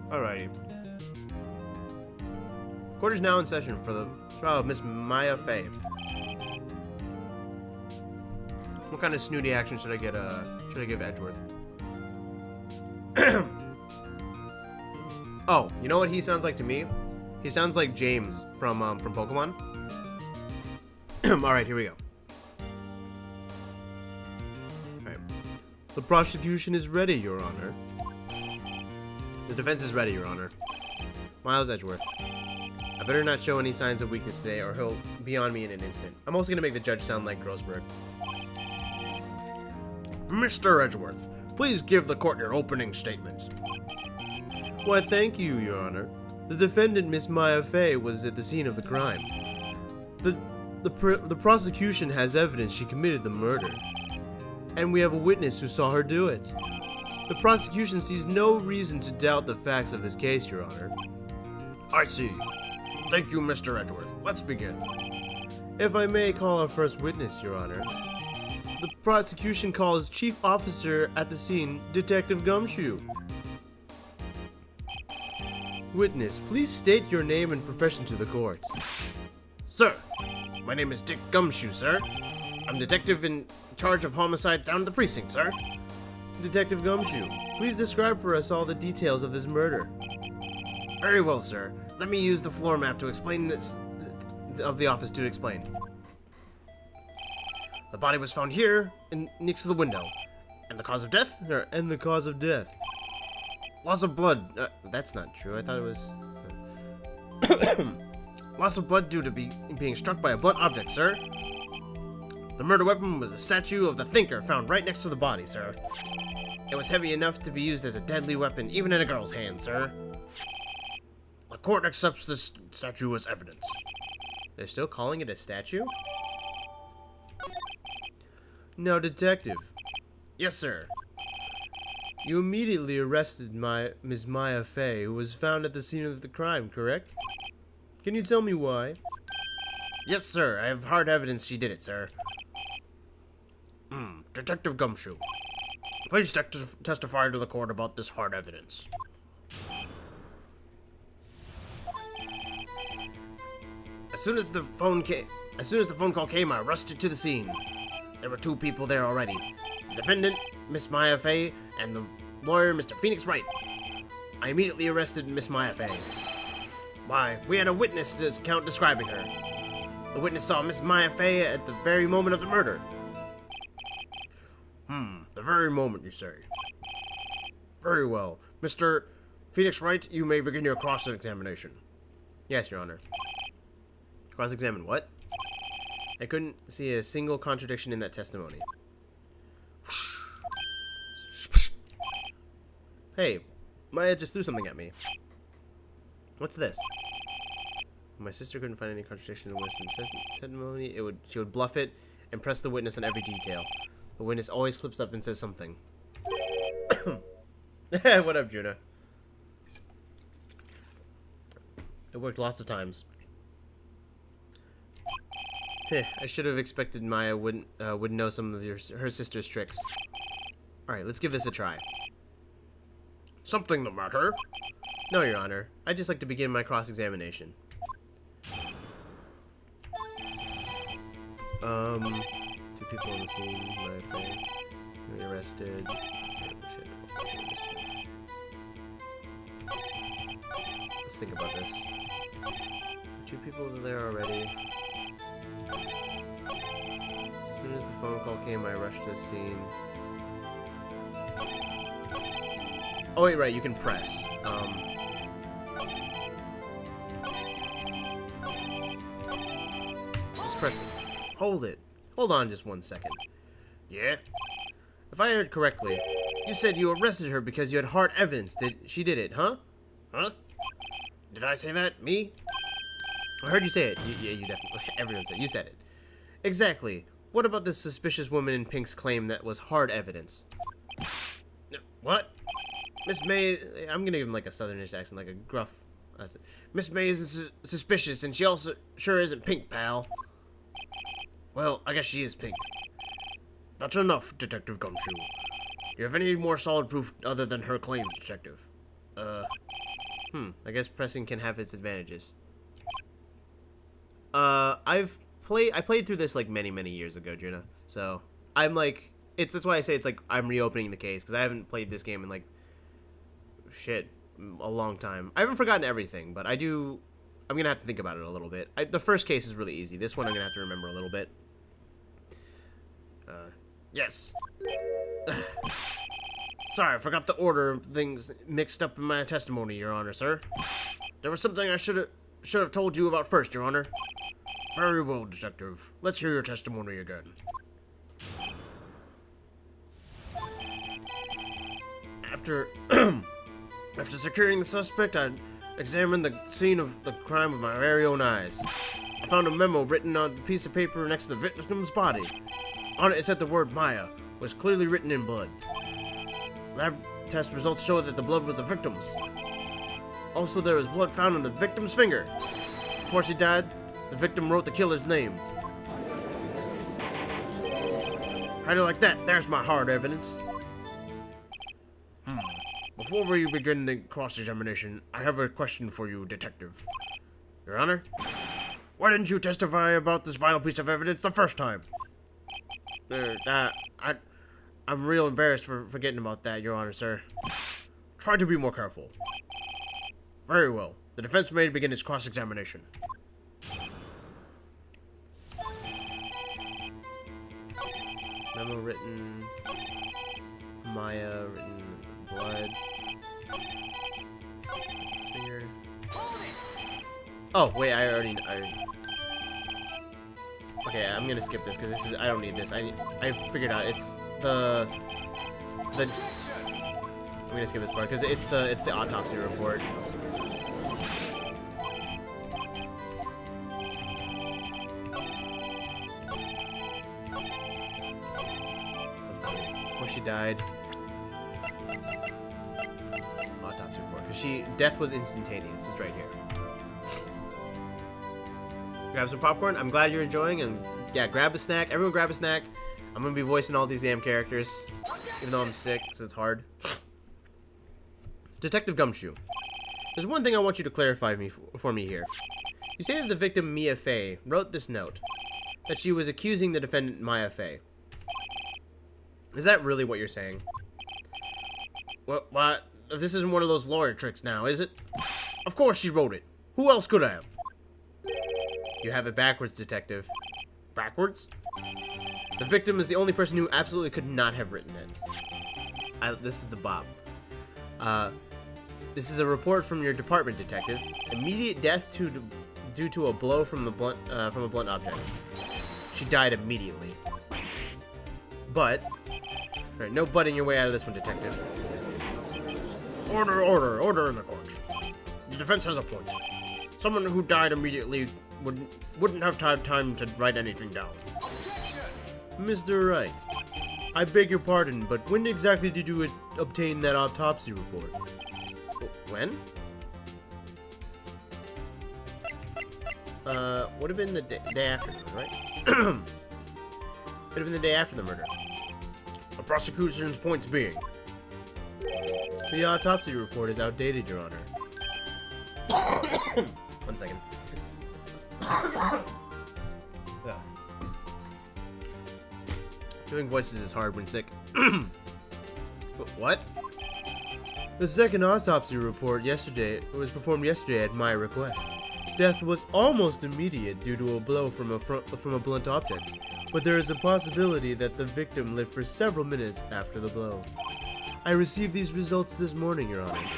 Alrighty. Court is now in session for the trial of Miss Maya Fey. What kind of snooty action should I get? Should I give Edgeworth? Oh, you know what he sounds like to me? He sounds like James from Pokemon. All right, here we go. All right. The prosecution is ready, Your Honor. The defense is ready, Your Honor. Miles Edgeworth. I better not show any signs of weakness today, or he'll be on me in an instant. I'm also gonna make the judge sound like Grossberg. Mr. Edgeworth, please give the court your opening statements. Why, thank you, Your Honor. The defendant, Miss Maya Fey, was at the scene of the crime. The prosecution has evidence she committed the murder, and we have a witness who saw her do it. The prosecution sees no reason to doubt the facts of this case, Your Honor. I see. Thank you, Mr. Edgeworth. Let's begin. If I may call our first witness, Your Honor. The prosecution calls Chief Officer at the scene, Detective Gumshoe. Witness, please state your name and profession to the court. Sir, my name is Dick Gumshoe, sir. I'm detective in charge of homicide down at the precinct, sir. Detective Gumshoe, please describe for us all the details of this murder. Very well, sir. Let me use the floor map to explain this, of the office to explain. The body was found here, next to the window. And the cause of death? And the cause of death. Loss of blood. That's not true. I thought it was... Loss of blood due to being struck by a blunt object, sir. The murder weapon was a statue of the Thinker found right next to the body, sir. It was heavy enough to be used as a deadly weapon, even in a girl's hand, sir. The court accepts this statue as evidence. They're still calling it a statue? Now, detective. Yes, sir. You immediately arrested Ms. Maya Fey, who was found at the scene of the crime, correct? Can you tell me why? Yes, sir. I have hard evidence she did it, sir. Detective Gumshoe. Please testify to the court about this hard evidence. As soon as the phone call came, I rushed to the scene. There were two people there already. The defendant, Miss Maya Fey, and the lawyer, Mr. Phoenix Wright. I immediately arrested Miss Maya Fey. Why, we had a witness account describing her. The witness saw Miss Maya Fey at the very moment of the murder. The very moment, you say. Very well. Mr. Phoenix Wright, you may begin your cross-examination. Yes, Your Honor. Cross-examine what? I couldn't see a single contradiction in that testimony. Hey, Maya just threw something at me. What's this? My sister couldn't find any contradiction in the witness testimony. She would bluff it and press the witness on every detail. The witness always slips up and says something. What up, Judah? It worked lots of times. I should have expected Maya would know some of her sister's tricks. Alright, let's give this a try. Something the matter? No, Your Honor. I'd just like to begin my cross-examination. Two people on the scene, Maya Fey, arrested. Let's think about this. Two people were there already. As soon as the phone call came, I rushed to the scene. Oh wait, right, you can press. Let's press it. Hold it. Hold on just 1 second. Yeah? If I heard correctly, you said you arrested her because you had hard evidence that she did it, huh? Huh? Did I say that? Me? I heard you say it. Yeah, you definitely. Everyone said it. You said it. Exactly. What about this suspicious woman in pink's claim that was hard evidence? What? Miss May, I'm gonna give him like a southernish accent, like a gruff, Miss May isn't suspicious, and she also sure isn't pink, pal. Well, I guess she is pink. That's enough, Detective Gumshoe. Do you have any more solid proof other than her claims, Detective? I guess pressing can have its advantages. I played through this like many years ago, Juna. So I'm like, that's why I say it's like I'm reopening the case, because I haven't played this game in like a long time. I haven't forgotten everything, but I'm gonna have to think about it a little bit. The first case is really easy. This one I'm gonna have to remember a little bit. Yes. Sorry, I forgot the order of things mixed up in my testimony, Your Honor, sir. There was something I should have told you about first, Your Honor. Very well, Detective. Let's hear your testimony again. After securing the suspect, I examined the scene of the crime with my very own eyes. I found a memo written on a piece of paper next to the victim's body. On it said the word Maya was clearly written in blood. Lab test results show that the blood was the victim's. Also, there was blood found on the victim's finger. Before she died, the victim wrote the killer's name. How do you like that? There's my hard evidence. Before we begin the cross-examination, I have a question for you, Detective. Your Honor? Why didn't you testify about this vital piece of evidence the first time? I'm real embarrassed for forgetting about that, Your Honor, sir. Try to be more careful. Very well. The defense may begin its cross-examination. Memo written... Maya written... Blood... Finger... Oh, wait, Okay, I'm gonna skip this because I don't need this. I figured out it's the I'm gonna skip this part because it's the autopsy report. Before she died. Autopsy report. Because death was instantaneous. It's right here. Grab some popcorn. I'm glad you're enjoying, and yeah, grab a snack. Everyone grab a snack. I'm gonna be voicing all these damn characters, even though I'm sick, so it's hard. Detective Gumshoe. There's one thing I want you to clarify for me here. You say that the victim, Mia Fey, wrote this note, that she was accusing the defendant, Maya Fey. Is that really what you're saying? What? This isn't one of those lawyer tricks now, is it? Of course she wrote it. Who else could have? You have it backwards, Detective. Backwards? The victim is the only person who absolutely could not have written it. This is the Bob. This is a report from your department, Detective. Immediate death due to a blow from a blunt object. She died immediately. But, alright, no butting your way out of this one, Detective. Order in the court. The defense has a point. Someone who died immediately wouldn't have had time to write anything down. Mr. Wright, I beg your pardon, but when exactly did you obtain that autopsy report? When? Would have been the day after, right? Would have been the day after the murder. The prosecution's points being, the autopsy report is outdated, Your Honor. 1 second. Doing voices is hard when sick. What? The second autopsy report was performed yesterday at my request. Death was almost immediate due to a blow from a blunt object, but there is a possibility that the victim lived for several minutes after the blow. I received these results this morning, Your Honor.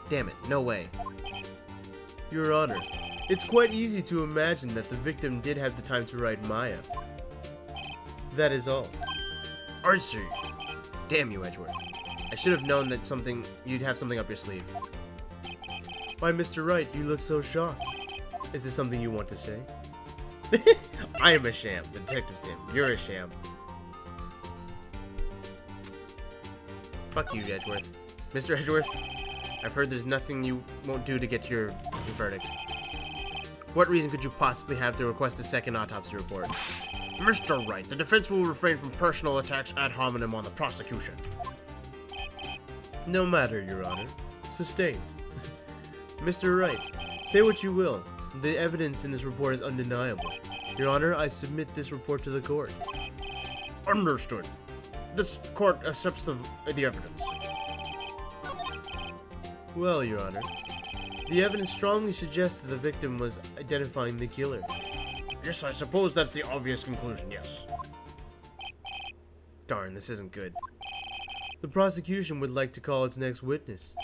Damn it, no way. Your Honor, it's quite easy to imagine that the victim did have the time to write Maya. That is all. I see. Damn you, Edgeworth. I should have known that you'd have something up your sleeve. Why, Mr. Wright, you look so shocked. Is this something you want to say? I am a sham, Detective Sim. You're a sham. Fuck you, Edgeworth. Mr. Edgeworth, I've heard there's nothing you won't do to get to your verdict. What reason could you possibly have to request a second autopsy report? Mr. Wright, the defense will refrain from personal attacks ad hominem on the prosecution. No matter, Your Honor. Sustained. Mr. Wright, say what you will. The evidence in this report is undeniable. Your Honor, I submit this report to the court. Understood. This court accepts the evidence. Well, Your Honor, the evidence strongly suggests that the victim was identifying the killer. Yes, I suppose that's the obvious conclusion, yes. Darn, this isn't good. The prosecution would like to call its next witness.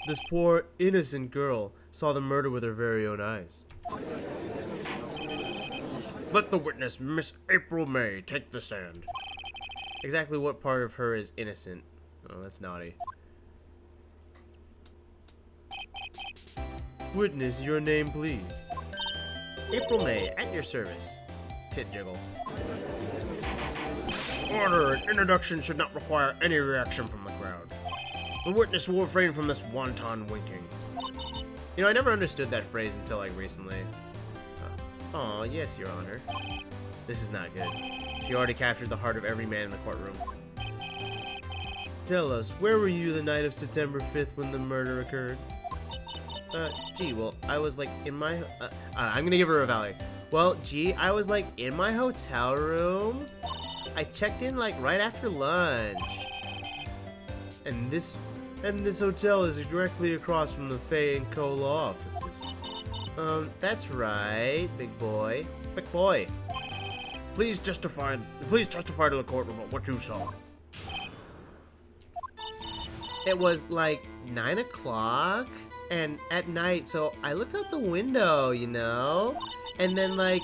This poor, innocent girl saw the murder with her very own eyes. Let the witness, Miss April May, take the stand. Exactly what part of her is innocent? Oh, that's naughty. Witness, your name, please. April May, at your service. Tit jiggle. Order! An introduction should not require any reaction from the crowd. The witness will refrain from this wanton winking. You know, I never understood that phrase until, like, recently. Oh, yes, Your Honor. This is not good. She already captured the heart of every man in the courtroom. Tell us, where were you the night of September 5th when the murder occurred? Gee, well, I was, like, in my... I'm gonna give her a valley. Well, gee, I was, like, in my hotel room. I checked in, like, right after lunch. And this hotel is directly across from the Fay & Co. law offices. That's right, big boy. Big boy. Please justify to the courtroom what you saw. It was like 9 o'clock and at night, so I looked out the window, you know, and then like,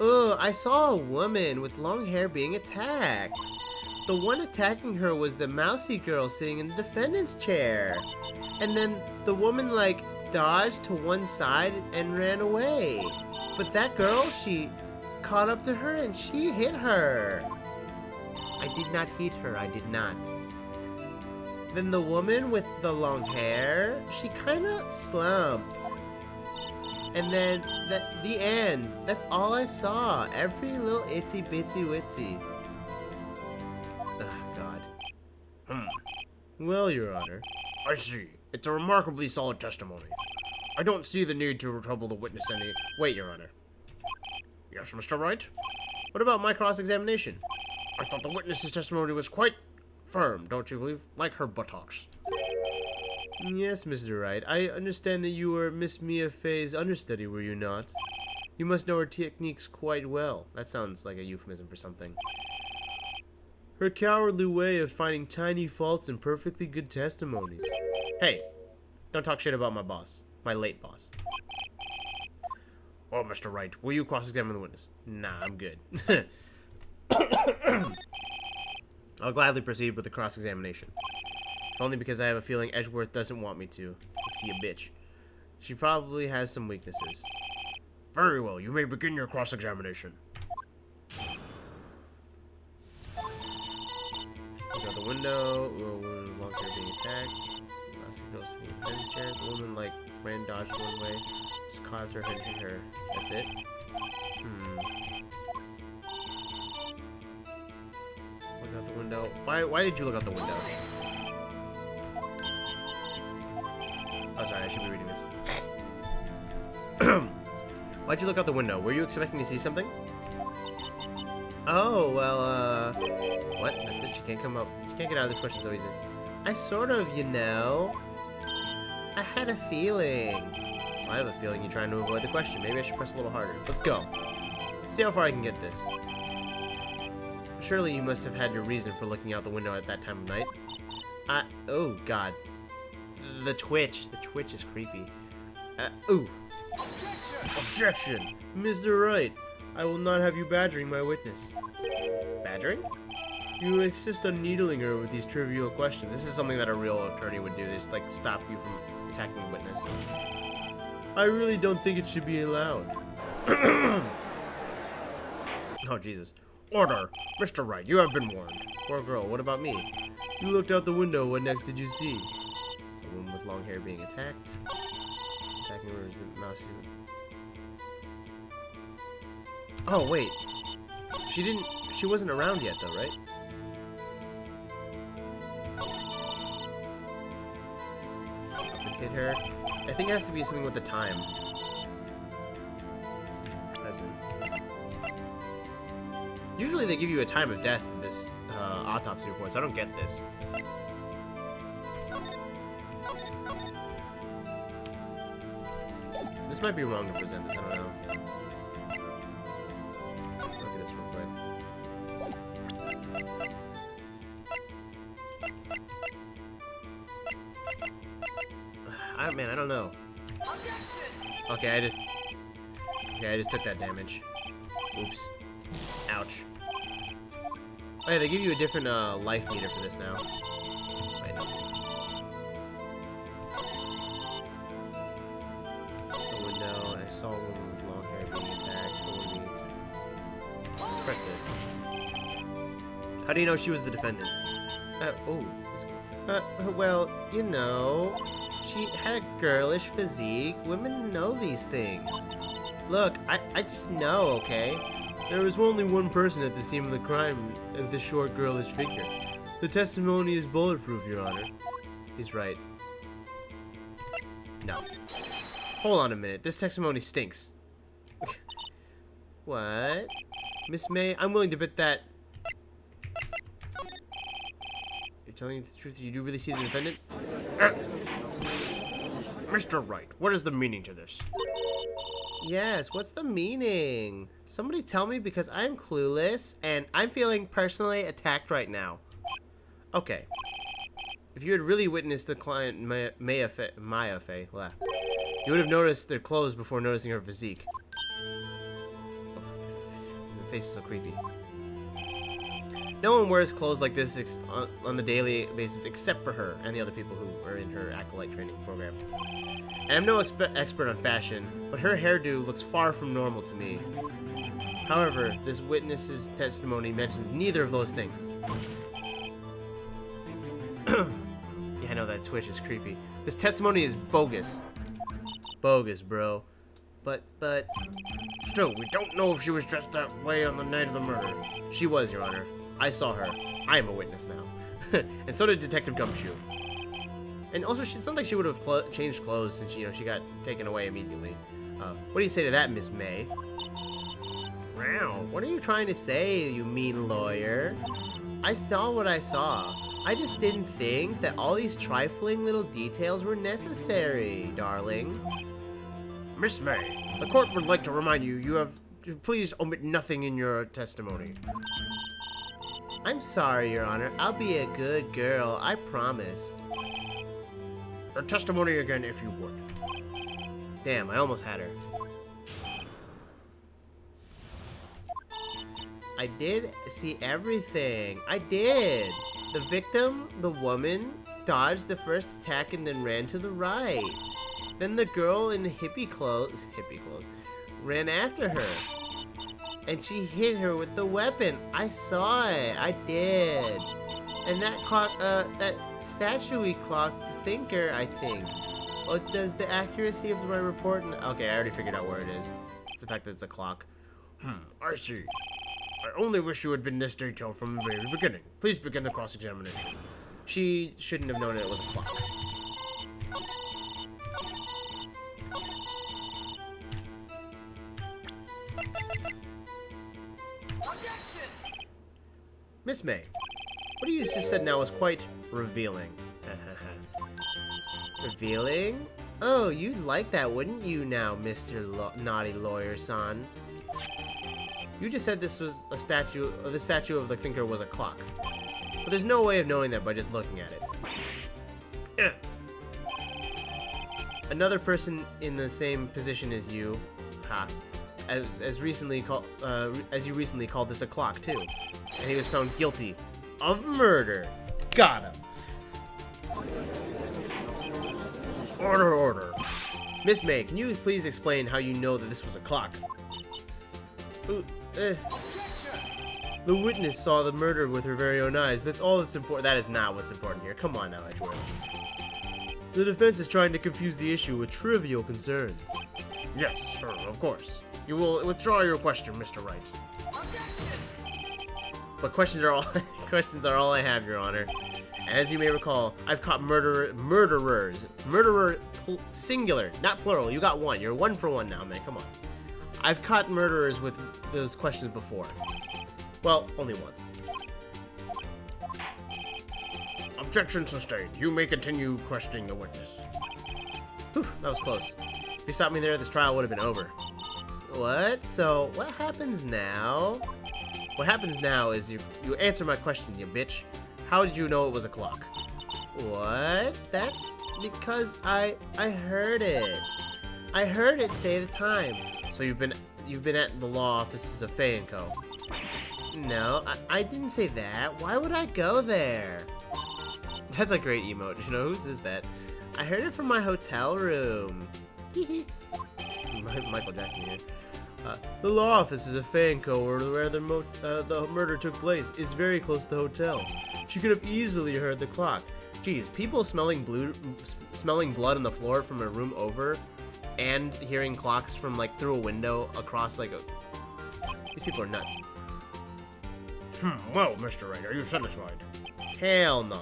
I saw a woman with long hair being attacked. The one attacking her was the mousy girl sitting in the defendant's chair. And then the woman like dodged to one side and ran away. But that girl, she caught up to her and she hit her. I did not hit her, I did not. Then the woman with the long hair, she kinda slumped. And then the end. That's all I saw. Every little itsy bitsy witsy. Oh, God. Well, Your Honor. I see. It's a remarkably solid testimony. I don't see the need to trouble the witness any... Wait, Your Honor. Yes, Mr. Wright? What about my cross-examination? I thought the witness's testimony was quite firm, don't you believe? Like her buttocks. Yes, Mr. Wright. I understand that you were Miss Mia Fey's understudy, were you not? You must know her techniques quite well. That sounds like a euphemism for something. Her cowardly way of finding tiny faults in perfectly good testimonies. Hey, don't talk shit about my boss. My late boss. Oh, Mr. Wright, will you cross-examine the witness? Nah, I'm good. I'll gladly proceed with the cross-examination. If only because I have a feeling Edgeworth doesn't want me to. Is he a bitch? She probably has some weaknesses. Very well, you may begin your cross-examination. Look out the window. Long hair being attacked. Mousy girl sitting in the defense chair. The woman, like, ran, dodged one way. Just caught her and hit her. That's it? Look out the window. Why did you look out the window? Oh, sorry, I should be reading this. Why'd you look out the window? Were you expecting to see something? Oh, well, what? That's it? She can't come up. She can't get out of this question so easy. I sort of, you know. I had a feeling. Well, I have a feeling you're trying to avoid the question. Maybe I should press a little harder. Let's go. See how far I can get this. Surely you must have had your reason for looking out the window at that time of night. Oh, God. The twitch. The twitch is creepy. Ooh. Objection! Mr. Wright, I will not have you badgering my witness. Badgering? You insist on needling her with these trivial questions. This is something that a real attorney would do. Just, like, stop you from attacking the witness. I really don't think it should be allowed. Oh, Jesus. Order! Mr. Wright, you have been warned. Poor girl, what about me? You looked out the window. What next did you see? woman with long hair being attacked. Attacking her is the mouse. Oh wait, she wasn't around yet though, right? Hit her. I think it has to be something with the time. Present. Usually they give you a time of death in this autopsy report, so I don't get this. This might be wrong to present this, I don't know. Look at this real quick. Man, I don't know. Okay, I just took that damage. Oops. Ouch. Oh yeah, they give you a different life meter for this now. Wait. The window. I saw a woman with long hair being attacked. The woman being attacked. Let's press this. How do you know she was the defendant? Oh. Well, you know. She had a girlish physique. Women know these things. Look, I just know, okay? There was only one person at the scene of the crime of the short, girlish figure. The testimony is bulletproof, Your Honor. He's right. No. Hold on a minute. This testimony stinks. What? Miss May, I'm willing to bet that... You're telling me the truth? You do really see the defendant? Mr. Wright, what is the meaning to this? Yes, what's the meaning? Somebody tell me, because I'm clueless and I'm feeling personally attacked right now. Okay. If you had really witnessed the client Maya Fey, you would have noticed their clothes before noticing her physique. Oh, the face is so creepy. No one wears clothes like this on the daily basis except for her and the other people who are in her acolyte training program. And I'm no expert on fashion, but her hairdo looks far from normal to me. However, this witness's testimony mentions neither of those things. Yeah, I know that twitch is creepy. This testimony is bogus. Bogus, bro. But... Still, we don't know if she was dressed that way on the night of the murder. She was, Your Honor. I saw her. I am a witness now. And so did Detective Gumshoe. And also, it's not like she would have changed clothes since, you know, she got taken away immediately. What do you say to that, Miss May? Wow, what are you trying to say, you mean lawyer? I saw what I saw. I just didn't think that all these trifling little details were necessary, darling. Miss May, the court would like to remind you, you have to please omit nothing in your testimony. I'm sorry, Your Honor. I'll be a good girl, I promise. Her testimony again, if you would. Damn, I almost had her. I did see everything. I did. The victim, the woman, dodged the first attack and then ran to the right. Then the girl in the hippie clothes, ran after her. And she hit her with the weapon. I saw it. I did. And that clock, that statue-y clock, the thinker, I think. Oh, does the accuracy of my report... Okay, I already figured out where it is. It's the fact that it's a clock. I see. I only wish you had been this detailed from the very beginning. Please begin the cross-examination. She shouldn't have known it was a clock. Miss May, what you just said now was quite revealing. Revealing? Oh, you'd like that, wouldn't you now, Mr. Naughty Lawyer son? You just said this was a statue, or the statue of the thinker was a clock. But there's no way of knowing that by just looking at it. Another person in the same position as you, as you recently called this a clock too. And he was found guilty of murder. Got him. Order, order. Miss May, can you please explain how you know that this was a clock? The witness saw the murder with her very own eyes. That's all that's important. That is not what's important here. Come on now, Edgeworth. The defense is trying to confuse the issue with trivial concerns. Yes, sir, of course. You will withdraw your question, Mr. Wright. But questions are all questions are all I have, Your Honor. As you may recall, I've caught murderers. Murderer singular, not plural. You got one. You're 1 for 1 now, man. Come on. I've caught murderers with those questions before. Well, only once. Objection sustained. You may continue questioning the witness. Whew, that was close. If you stopped me there, this trial would have been over. What? So, what happens now? What happens now is you answer my question, you bitch. How did you know it was a clock? What? That's because I heard it. I heard it say the time. So you've been at the law offices of Fay & Co. No, I didn't say that. Why would I go there? That's a great emote. You know, whose is that? I heard it from my hotel room. Michael Jackson here. The law offices of Fay & Co, where the murder took place, is very close to the hotel. She could have easily heard the clock. Jeez, people smelling blood on the floor from a room over, and hearing clocks from like through a window across like a. These people are nuts. Well, Mr. Wright, are you satisfied? Hell no.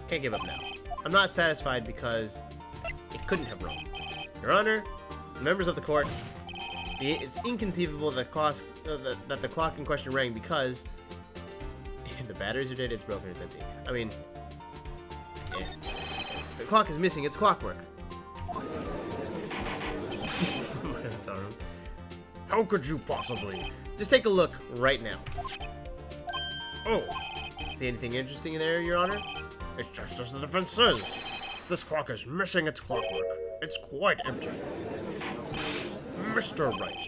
Can't give up now. I'm not satisfied because it couldn't have rung. Your Honor, members of the court, it's inconceivable that the clock in question rang because the batteries are dead, it's broken, it's empty. I mean, yeah. The clock is missing its clockwork. How could you possibly? Just take a look right now. Oh, see anything interesting in there, Your Honor? It's just as the defense says. This clock is missing its clockwork. It's quite empty. Mr. Wright,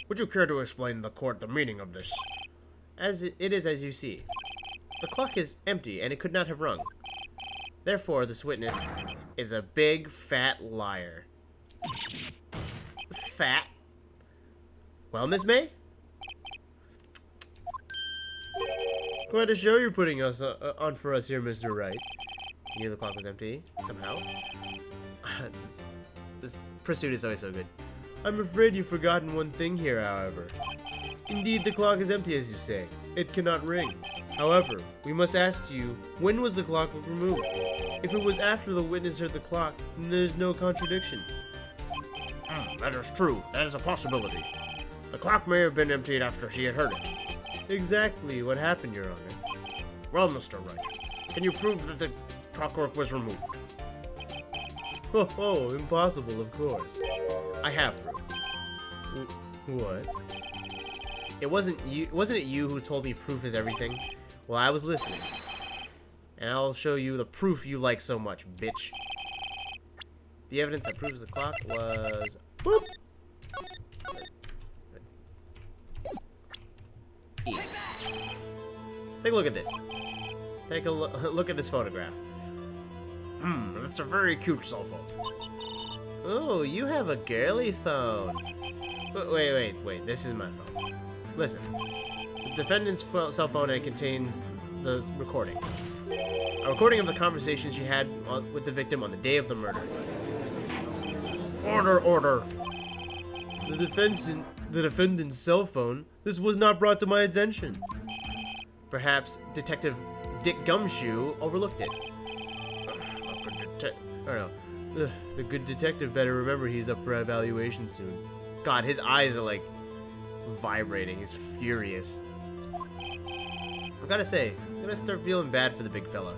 would you care to explain to the court the meaning of this? As it is as you see. The clock is empty and it could not have rung. Therefore, this witness is a big, fat liar. Fat? Well, Miss May? Quite a show you're putting us on for us here, Mr. Wright. You knew the clock was empty, somehow. This pursuit is always so good. I'm afraid you've forgotten one thing here, however. Indeed, the clock is empty, as you say. It cannot ring. However, we must ask you, when was the clock removed? If it was after the witness heard the clock, then there's no contradiction. That is true. That is a possibility. The clock may have been emptied after she had heard it. Exactly what happened, Your Honor. Well, Mr. Wright, can you prove that the clockwork was removed? Oh, impossible, of course. I have proof. What? Wasn't it you who told me proof is everything? Well, I was listening. And I'll show you the proof you like so much, bitch. The evidence that proves the clock was... Boop! E. Take a look at this. Take a look at this photograph. That's a very cute cell phone. Oh, you have a girly phone. Wait, this is my phone. Listen. The defendant's cell phone, and it contains the recording. A recording of the conversation she had with the victim on the day of the murder. Order! The defendant's cell phone? This was not brought to my attention. Perhaps Detective Dick Gumshoe overlooked it. The good detective better remember he's up for evaluation soon. God, his eyes are like vibrating. He's furious. I gotta say, I'm gonna start feeling bad for the big fella.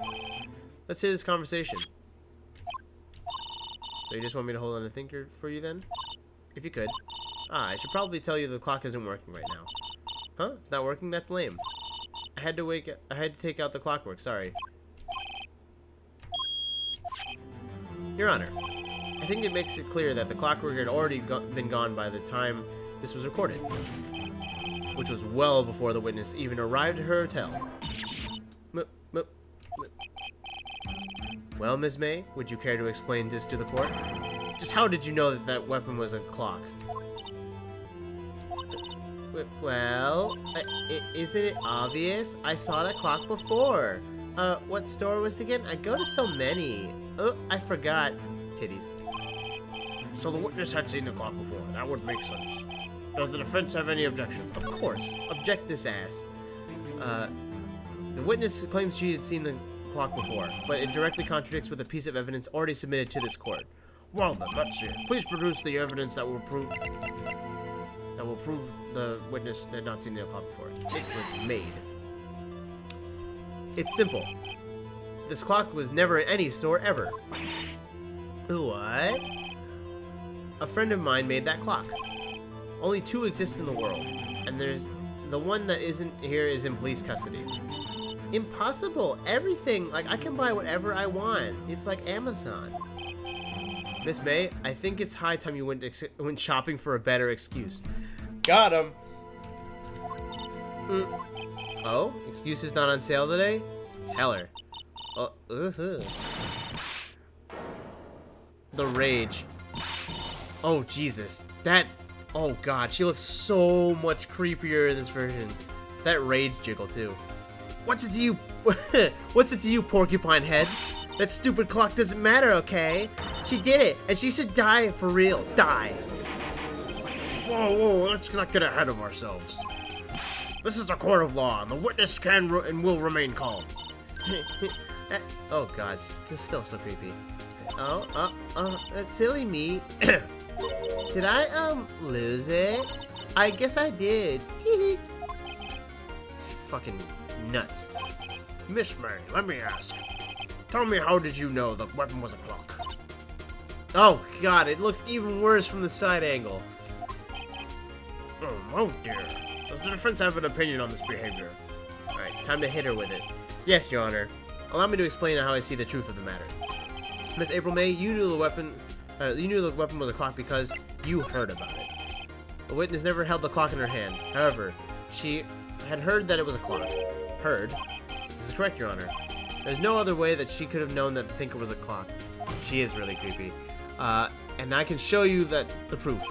Let's hear this conversation. So you just want me to hold on a thinker for you then? If you could. I should probably tell you the clock isn't working right now. Huh? It's not working? That's lame. I had to take out the clockwork, sorry. Your Honor, I think it makes it clear that the clockwork had already been gone by the time this was recorded, which was well before the witness even arrived at her hotel. Well, Ms. May, would you care to explain this to the court? Just how did you know that that weapon was a clock? Well, isn't it obvious? I saw that clock before. What store was it again? I go to so many. Oh, I forgot. Titties. So the witness had seen the clock before. That would make sense. Does the defense have any objections? Of course. Object this ass. The witness claims she had seen the clock before, but it directly contradicts with a piece of evidence already submitted to this court. Well then, let's see it. Please produce the evidence that will prove the witness had not seen the clock before. It was made. It's simple. This clock was never in any store ever. What? A friend of mine made that clock. Only 2 exist in the world, and there's the one that isn't here is in police custody. Impossible. Everything, like, I can buy whatever I want. It's like Amazon. Miss May, I think it's high time you went shopping for a better excuse. Got him. Oh, excuse is not on sale today? Tell her. Oh, The rage. Oh, Jesus. That... Oh, God. She looks so much creepier in this version. That rage jiggle, too. What's it to you? What's it to you, porcupine head? That stupid clock doesn't matter, okay? She did it, and she should die for real. Die. Whoa, let's not get ahead of ourselves. This is a court of law, and the witness can and will remain calm. Oh, God. This is still so creepy. That's silly me. Did I, lose it? I guess I did. Fucking nuts. Miss May, let me ask. Tell me, how did you know the weapon was a clock? Oh, God, it looks even worse from the side angle. Oh dear. Does the defense have an opinion on this behavior? Alright, time to hit her with it. Yes, Your Honor. Allow me to explain how I see the truth of the matter. Miss April May, you knew the weapon was a clock because you heard about it. The witness never held the clock in her hand. However, she had heard that it was a clock. Heard? This is correct, Your Honor. There's no other way that she could have known that the thinker was a clock. She is really creepy. And I can show you the proof.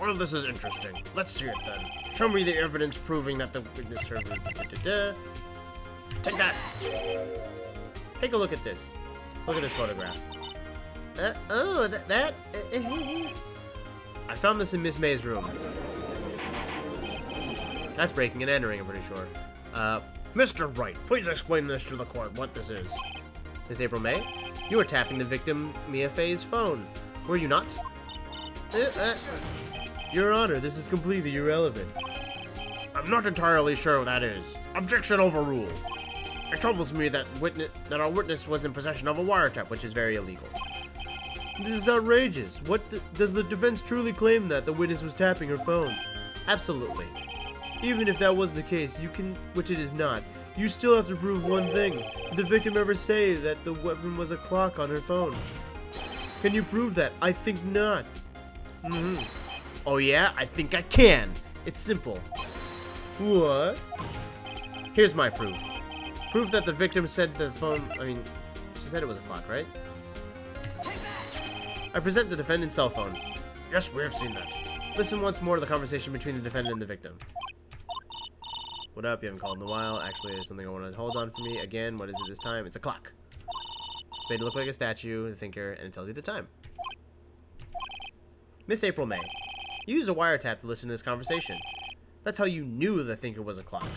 Well, this is interesting. Let's see it then. Show me the evidence proving that the witness heard. Take that! Take a look at this. Look at this photograph. I found this in Miss May's room. That's breaking and entering, I'm pretty sure. Mr. Wright, please explain this to the court, what this is. Miss April May, you were tapping the victim Mia Fey's phone. Were you not? Your Honor, this is completely irrelevant. I'm not entirely sure what that is. Objection overruled. It troubles me that our witness was in possession of a wiretap, which is very illegal. This is outrageous. Does the defense truly claim that the witness was tapping her phone? Absolutely. Even if that was the case, which it is not, you still have to prove one thing. Did the victim ever say that the weapon was a clock on her phone? Can you prove that? I think not. Oh yeah? I think I can. It's simple. What? Here's my proof. Proof that the victim said the phone, she said it was a clock, right? I present the defendant's cell phone. Yes, we have seen that. Listen once more to the conversation between the defendant and the victim. What up? You haven't called in a while. Actually, there's something I want to hold on for me. Again, what is it this time? It's a clock. It's made to look like a statue, the thinker, and it tells you the time. Miss April May, you used a wiretap to listen to this conversation. That's how you knew the thinker was a clock.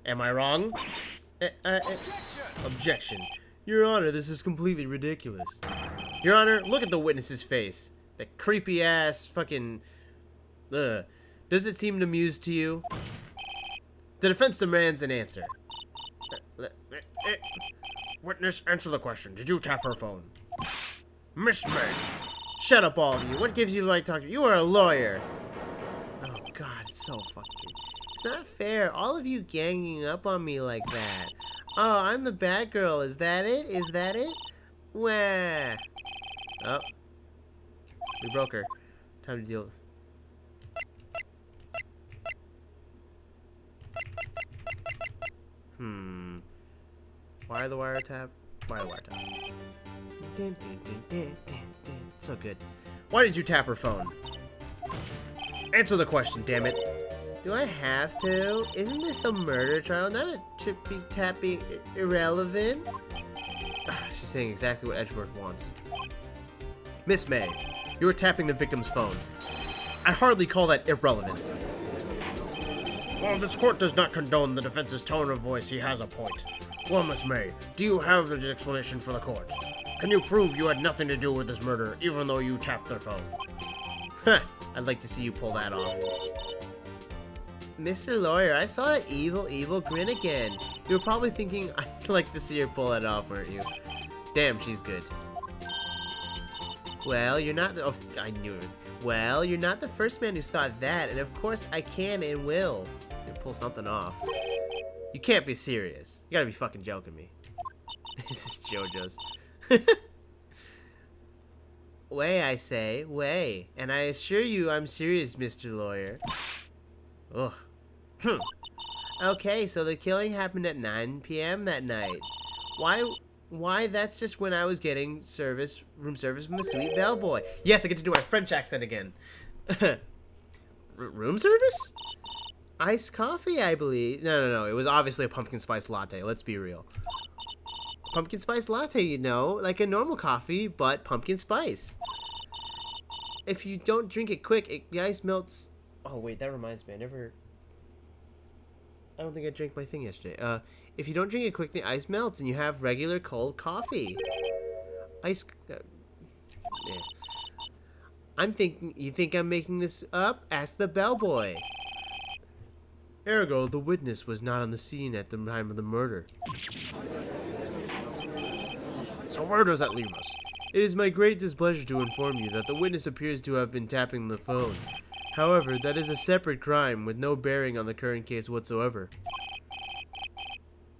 Am I wrong? Objection. Your Honor, this is completely ridiculous. Your Honor, look at the witness's face. That creepy ass fucking... Ugh. Does it seem amused to you? The defense demands an answer. Witness, answer the question. Did you tap her phone? Miss May. Shut up, all of you. What gives you the right to talk to me? You are a lawyer. Oh, God, it's so fucking... It's not fair. All of you ganging up on me like that. Oh, I'm the bad girl. Is that it? Is that it? Wah. Oh. We broke her. Time to deal. Why the wiretap? Why the wiretap? So good. Why did you tap her phone? Answer the question, damn it. Do I have to? Isn't this a murder trial? Not a tippy-tappy irrelevant? She's saying exactly what Edgeworth wants. Miss May, you were tapping the victim's phone. I hardly call that irrelevant. While this court does not condone the defense's tone of voice, he has a point. Well, Miss May, do you have the explanation for the court? Can you prove you had nothing to do with this murder, even though you tapped their phone? Huh, I'd like to see you pull that off. Mr. Lawyer, I saw that evil grin again. You were probably thinking I'd like to see her pull that off, weren't you? Damn, she's good. Well, you're not the... Oh, I knew it. Well, you're not the first man who's thought that, and of course I can and will. You pull something off. You can't be serious. You gotta be fucking joking me. This is JoJo's. Way, I say, way. And I assure you I'm serious, Mr. Lawyer. Ugh. Okay, so the killing happened at 9 p.m. that night. Why, that's just when I was getting room service from the sweet bellboy. Yes, I get to do my French accent again. Room service? Iced coffee, I believe. No. It was obviously a pumpkin spice latte. Let's be real. Pumpkin spice latte, you know, like a normal coffee, but pumpkin spice. If you don't drink it quick, the ice melts. Oh wait, that reminds me. I don't think I drank my thing yesterday. If you don't drink it quick, the ice melts and you have regular cold coffee. Yeah. You think I'm making this up? Ask the bellboy. Ergo, the witness was not on the scene at the time of the murder. So where does that leave us? It is my great displeasure to inform you that the witness appears to have been tapping the phone. However, that is a separate crime with no bearing on the current case whatsoever.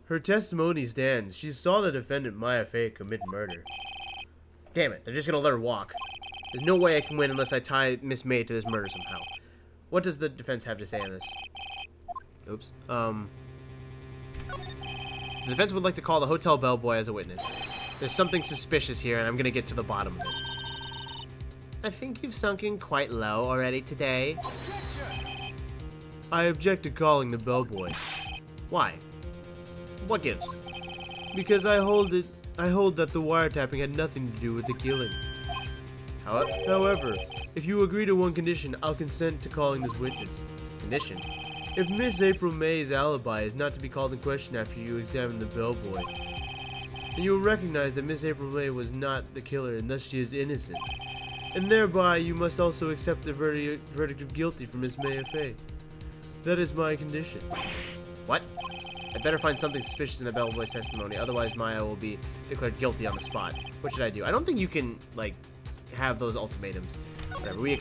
Her testimony stands. She saw the defendant, Maya Fey, commit murder. Damn it, they're just gonna let her walk. There's no way I can win unless I tie Miss May to this murder somehow. What does the defense have to say on this? Oops. The defense would like to call the hotel bellboy as a witness. There's something suspicious here, and I'm gonna get to the bottom of it. I think you've sunk in quite low already today. I object to calling the bellboy. Why? What gives? Because I hold that the wiretapping had nothing to do with the killing. However, if you agree to one condition, I'll consent to calling this witness. Condition? If Miss April May's alibi is not to be called in question after you examine the bellboy, then you will recognize that Miss April May was not the killer and thus she is innocent. And thereby, you must also accept the verdict of guilty for Miss Maya Fey. That is my condition. What? I better find something suspicious in the bellboy's testimony, otherwise Maya will be declared guilty on the spot. What should I do? I don't think you can, like, have those ultimatums. Whatever, we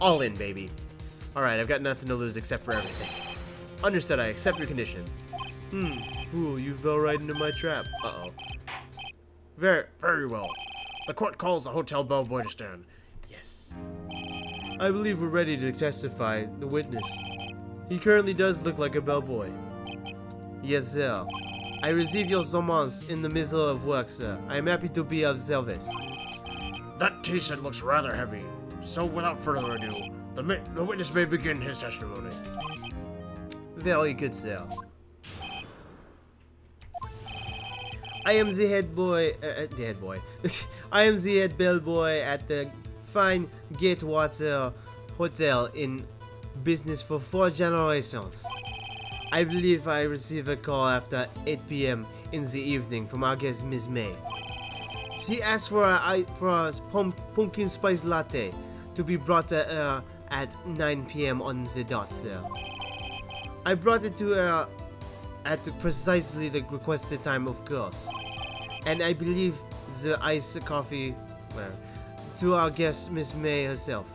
all in, baby. Alright, I've got nothing to lose except for everything. Understood, I accept your condition. Fool, you fell right into my trap. Uh-oh. Very well. The court calls the hotel bellboy to stand. Yes. I believe we're ready to testify the witness. He currently does look like a bellboy. Yes, sir. I receive your summons in the middle of work, sir. I am happy to be of service. That tea set looks rather heavy. So without further ado, the witness may begin his testimony. Very good, sir. I am the head boy. I am the head bellboy at the fine Gatewater Hotel in business for 4 generations. I believe I received a call after 8 p.m. in the evening from our guest Miss May. She asked for a pumpkin spice latte to be brought to her at 9 p.m. on the dot, sir. I brought it to her at precisely the requested time, of course. And I believe the iced coffee, well, to our guest, Miss May herself.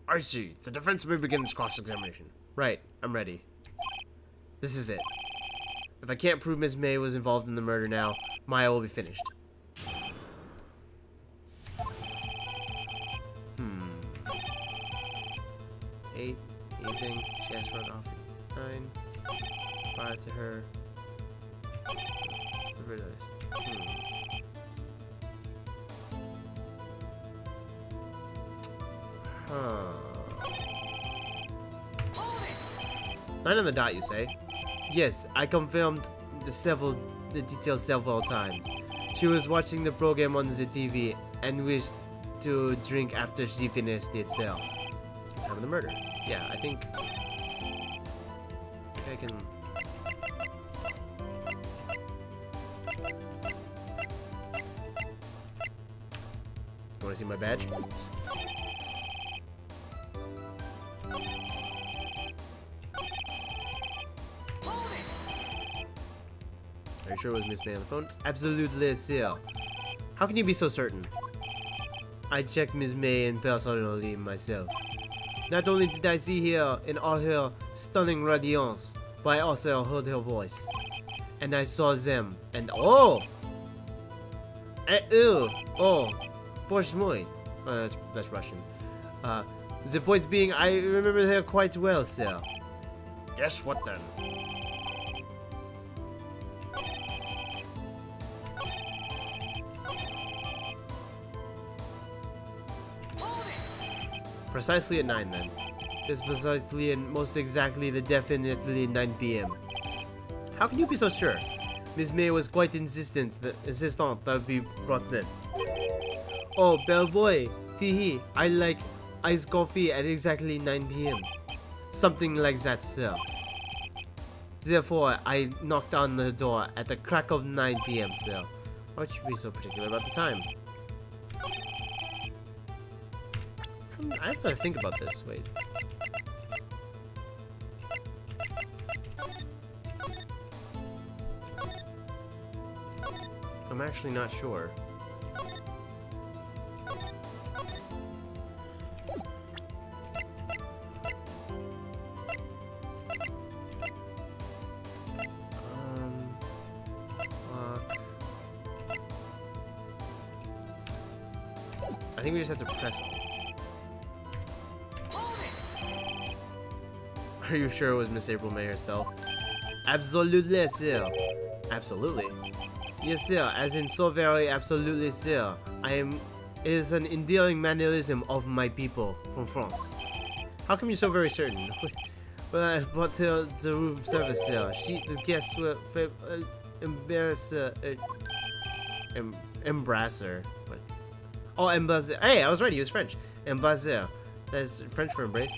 I see. The defense may begin this cross-examination. Right, I'm ready. This is it. If I can't prove Miss May was involved in the murder now, Maya will be finished. Evening, she asked for a coffee. 9. Brought it to her. Very nice. 9 on the dot, you say? Yes, I confirmed the details several times. She was watching the program on the TV and wished to drink after she finished it. Time of the murder. Yeah, I think I can. Want to see my badge? Are you sure it was Miss May on the phone? Absolutely, sir. How can you be so certain? I checked Miss May in personally myself. Not only did I see her in all her stunning radiance, but I also heard her voice. And I saw them, and oh! Oh! Bosh moi. Oh, that's Russian. The point being, I remember her quite well, sir. Guess what then? Precisely at 9 then. It's precisely and most exactly the definitely 9 p.m. How can you be so sure? Miss May was quite insistent that would be brought then. Oh, bellboy, teehee, I like iced coffee at exactly 9 p.m. Something like that, sir. Therefore, I knocked on the door at the crack of 9 p.m., sir. Why would you be so particular about the time? I have to think about this. Wait. I'm actually not sure. I think we just have to press it. Are you sure it was Miss April May herself? Absolutely, sir. Absolutely. Yes, sir. As in so very absolutely, sir. It is an endearing mannerism of my people from France. How come you're so very certain? When I brought her the room service, sir, the guests were embrasser. What? Oh, embrasser. Hey, I was right. He was French. Embrasser. That's French for embrace.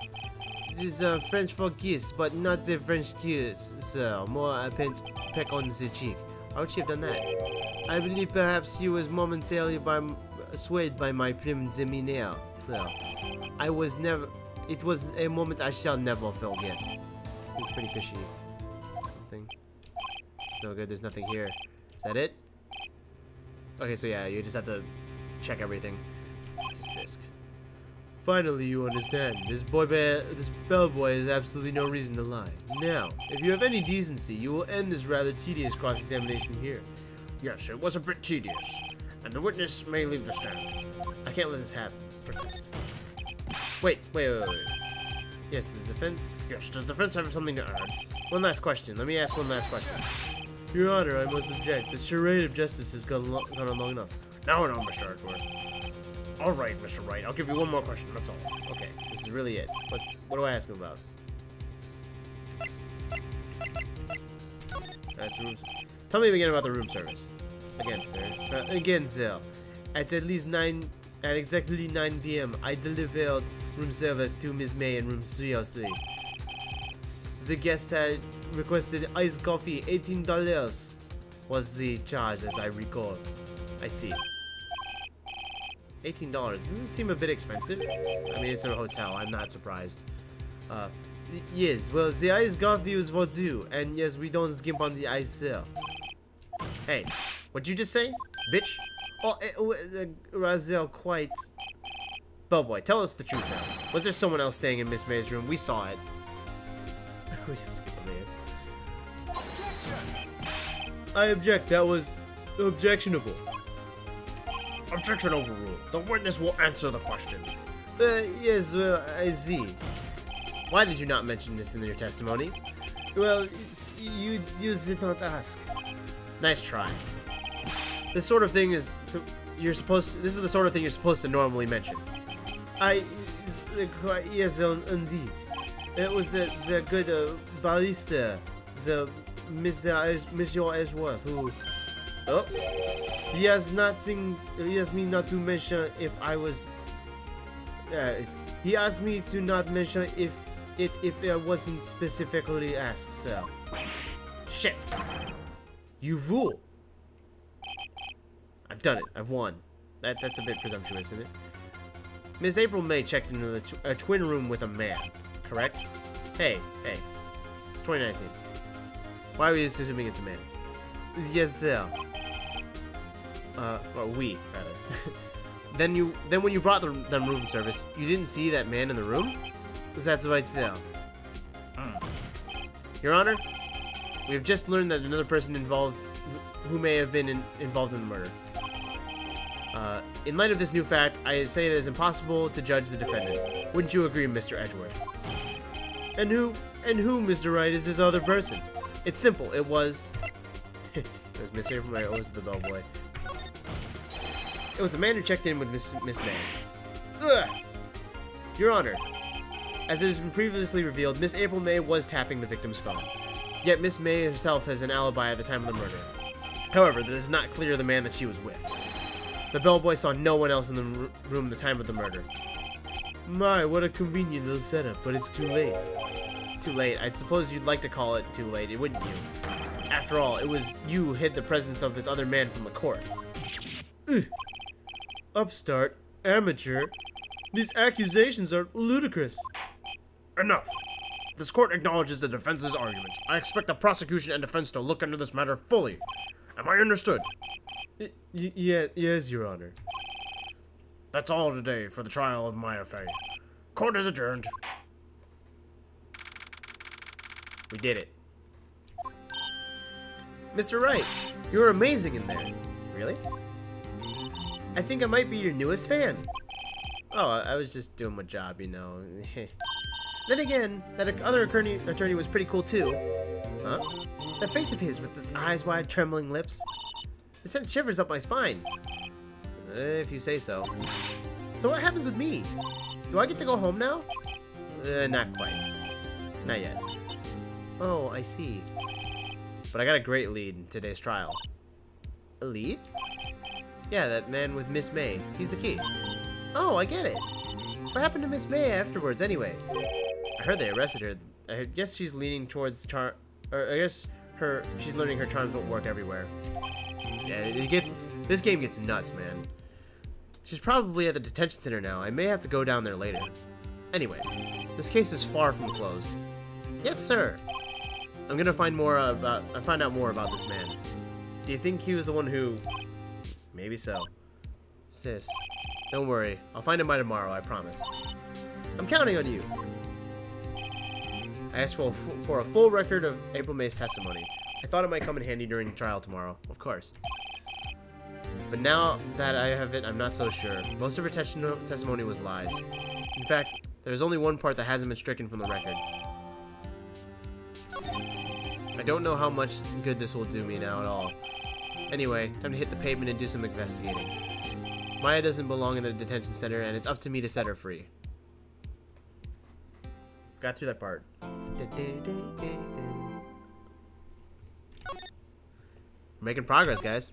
This is French for kiss, but not the French kiss, sir. More a peck on the cheek. Why would she have done that? I believe perhaps she was momentarily swayed by my prim demeanor, sir. It was a moment I shall never forget. It's pretty fishy. Something. It's no good. There's nothing here. Is that it? Okay, so yeah, you just have to check everything. What's this disc? Finally, you understand. This bellboy has absolutely no reason to lie. Now, if you have any decency, you will end this rather tedious cross-examination here. Yes, it was a bit tedious, and the witness may leave the stand. I can't let this happen. Protest. Wait. Yes, Does defense have something to add? One last question. Let me ask one last question. Your Honor, I must object. The charade of justice has gone on long enough. No, Mr. Edgeworth. All right, Mr. Wright. I'll give you one more question. That's all. Okay, this is really it. What do I ask him about? That's room. Tell me again about the room service. Again, sir. Again, sir. At exactly 9 p.m., I delivered room service to Miss May in room 303. The guest had requested iced coffee. $18 was the charge, as I recall. I see. $18. Doesn't it seem a bit expensive? I mean, it's a hotel. I'm not surprised. Yes, well, the iced coffee was for two, and yes, we don't skimp on the ice, sir. Hey, what'd you just say? Bitch? Oh, rather quite... Bellboy, tell us the truth now. Was there someone else staying in Miss May's room? We saw it. We just skip on this. I object. That was objectionable. Objection overruled. The witness will answer the question. Yes, well, I see. Why did you not mention this in your testimony? Well, you did not ask. Nice try. This sort of thing is this is the sort of thing you're supposed to normally mention. Yes, indeed. It was the good Ballista, the Monsieur Edgeworth, who... Oh, he has nothing. He asked me not to mention if I was. He asked me to not mention if I wasn't specifically asked. So, shit. You fool. I've done it. I've won. That's a bit presumptuous, isn't it? Miss April May checked into a twin room with a man. Correct? Hey. It's 2019. Why are we assuming it's a man? Yes, sir. Or we, rather. then when you brought them room service, you didn't see that man in the room? That's right, sir. Your Honor, we have just learned that another person involved, who may have been involved in the murder. In light of this new fact, I say it is impossible to judge the defendant. Wouldn't you agree, Mr. Edgeworth? And who, Mr. Wright, is this other person? It's simple. It was... it was Miss April May. It was the bellboy. It was the man who checked in with Miss May. Ugh. Your Honor, as it has been previously revealed, Miss April May was tapping the victim's phone. Yet Miss May herself has an alibi at the time of the murder. However, that is not clear the man that she was with. The bellboy saw no one else in the room at the time of the murder. My, what a convenient little setup, but it's too late. Too late. I suppose you'd like to call it too late, wouldn't you? After all, it was you who hid the presence of this other man from the court. Ugh. Upstart, amateur. These accusations are ludicrous. Enough. This court acknowledges the defense's argument. I expect the prosecution and defense to look into this matter fully. Am I understood? Yes, Your Honor. That's all today for the trial of Maya Fey. Court is adjourned. We did it. Mr. Wright, you were amazing in there. Really? I think I might be your newest fan. Oh, I was just doing my job, you know. Then again, that other attorney was pretty cool too. Huh? That face of his with his eyes wide, trembling lips. It sent shivers up my spine. If you say so. So what happens with me? Do I get to go home now? Not quite. Not yet. Oh, I see. But I got a great lead in today's trial. A lead? Yeah, that man with Miss May. He's the key. Oh, I get it. What happened to Miss May afterwards, anyway? I heard they arrested her. I guess she's leaning towards she's learning her charms won't work everywhere. Yeah, this game gets nuts, man. She's probably at the detention center now. I may have to go down there later. Anyway, this case is far from closed. Yes, sir. I'm gonna find out more about this man. Do you think he was the one who... Maybe so. Sis, don't worry. I'll find him by tomorrow, I promise. I'm counting on you. I asked for a full record of April May's testimony. I thought it might come in handy during the trial tomorrow, of course. But now that I have it, I'm not so sure. Most of her testimony was lies. In fact, there's only one part that hasn't been stricken from the record. I don't know how much good this will do me now at all. Anyway, time to hit the pavement and do some investigating. Maya doesn't belong in the detention center, and it's up to me to set her free. Got through that part. We're making progress, guys.